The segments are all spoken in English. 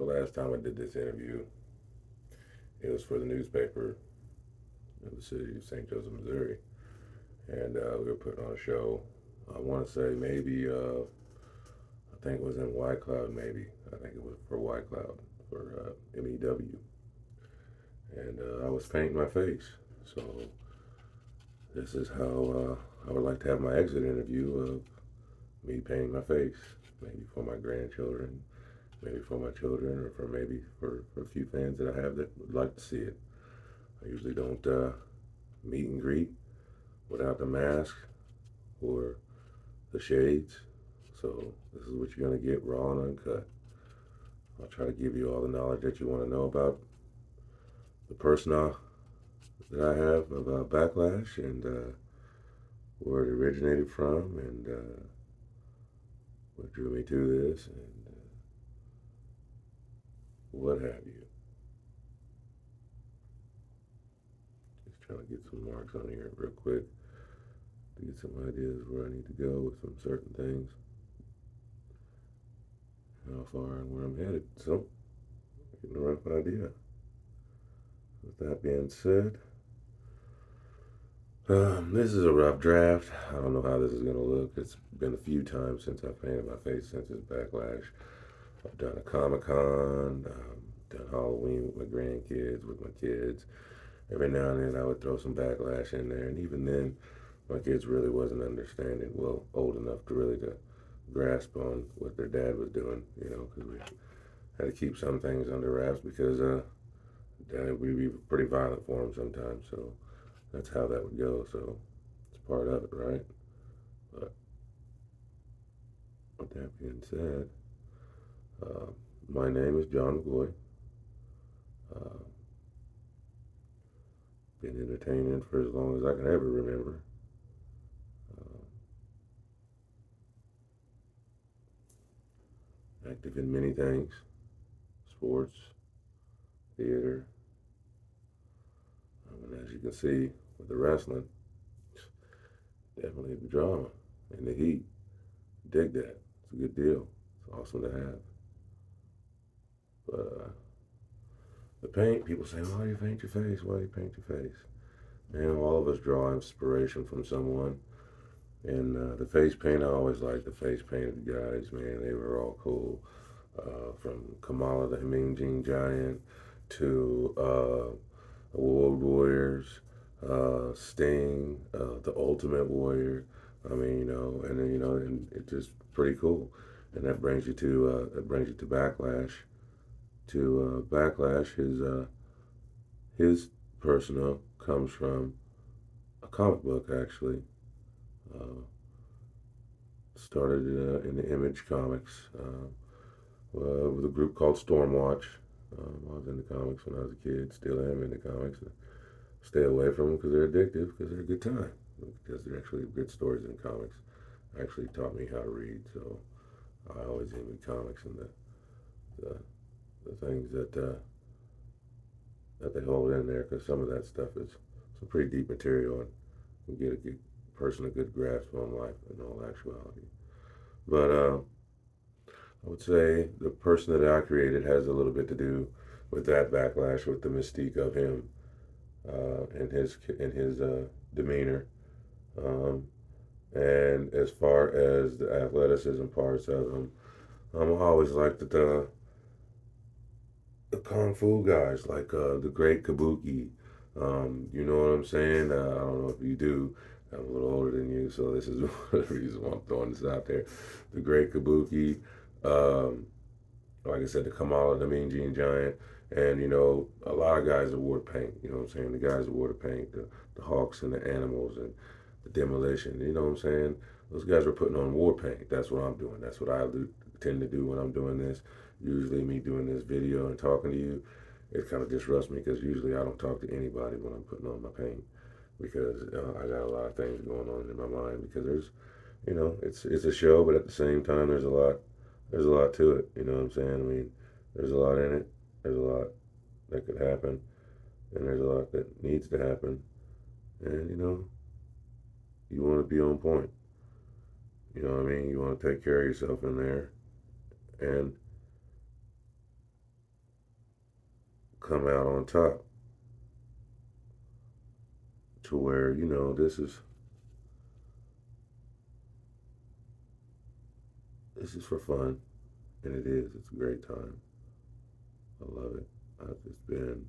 The last time I did this interview, it was for the newspaper of the city of St. Joseph, Missouri, and we were putting on a show. I want to say maybe I think it was in White Cloud. Maybe I think it was for White Cloud for MEW, and I was painting my face. So this is how I would like to have my exit interview of me painting my face, maybe for my grandchildren, maybe for my children, or for maybe for a few fans that I have that would like to see it. I usually don't meet and greet without the mask or the shades. So this is what you're gonna get raw and uncut. I'll try to give you all the knowledge that you want to know about the person that I have of backlash and where it originated from and what drew me to this and what have you. Just trying to get some marks on here real quick to get some ideas where I need to go with some certain things, how far and where I'm headed. So, getting a rough idea. With that being said, this is a rough draft. I don't know how this is going to look. It's been a few times since I've painted my face since this backlash. I've done a Comic Con, done Halloween with my grandkids, with my kids. Every now and then I would throw some backlash in there, and even then, my kids really wasn't understanding, well, old enough to really to grasp on what their dad was doing, you know, because we had to keep some things under wraps because dad would be pretty violent for them sometimes. So that's how that would go. So it's part of it, right? But with that being said, uh, my name is John McGoy. Uh, been entertaining for as long as I can ever remember. Active in many things: sports, theater. And as you can see with the wrestling, definitely the drama and the heat. Dig that. It's a good deal. It's awesome to have. But the paint, people say, why do you paint your face? Why do you paint your face? Man, all of us draw inspiration from someone. And the face paint, I always liked the face painted guys, man. They were all cool. From Kamala the Hameen Giant to World Warriors, Sting, the Ultimate Warrior. I mean, and then and it's just pretty cool. And that brings you to Backlash. To Backlash, his personnel comes from a comic book actually. Uh, Started in the Image Comics with a group called Stormwatch. I was in the comics when I was a kid. Still am in the comics. Stay away from them because they're addictive. Because they're a good time. Because they're actually good stories in comics. Actually taught me how to read. So I always envy comics and the, the things that they hold in there. Because some of that stuff is some pretty deep material and can get a good person a good grasp on life in all actuality. But I would say the person that I created has a little bit to do with that backlash, with the mystique of him and his demeanor, um, and as far as the athleticism parts of him, I'm always like the kung fu guys, like the great Kabuki. You know what I'm saying? I don't know if you do. I'm a little older than you, so this is one of the reasons why I'm throwing this out there. The great Kabuki, um, like I said, the Kamala, the Mean Gene Giant, and a lot of guys that wore paint. You know what I'm saying? The guys that wore the paint, the Hawks and the Animals and the Demolition. You know what I'm saying? Those guys were putting on war paint. That's what I'm doing. That's what I tend to do when I'm doing this. Usually, me doing this video and talking to you, it kind of disrupts me because usually I don't talk to anybody when I'm putting on my paint because I got a lot of things going on in my mind because it's a show, but at the same time there's a lot to it. You know what I'm saying? I mean, there's a lot in it. There's a lot that could happen, and there's a lot that needs to happen. And you want to be on point. You know what I mean? You want to take care of yourself in there, and come out on top to where, this is for fun, and it is. It's a great time. I love it. It's been,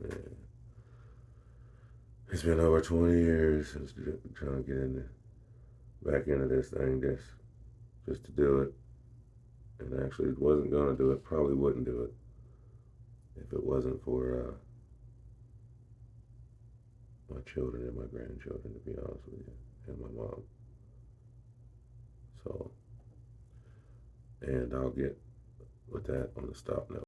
man, it's been over 20 years since trying to get back into this thing just to do it. And actually wasn't gonna do it. Probably wouldn't do it if it wasn't for my children and my grandchildren, to be honest with you, and my mom. So, and I'll get with that on the stop note.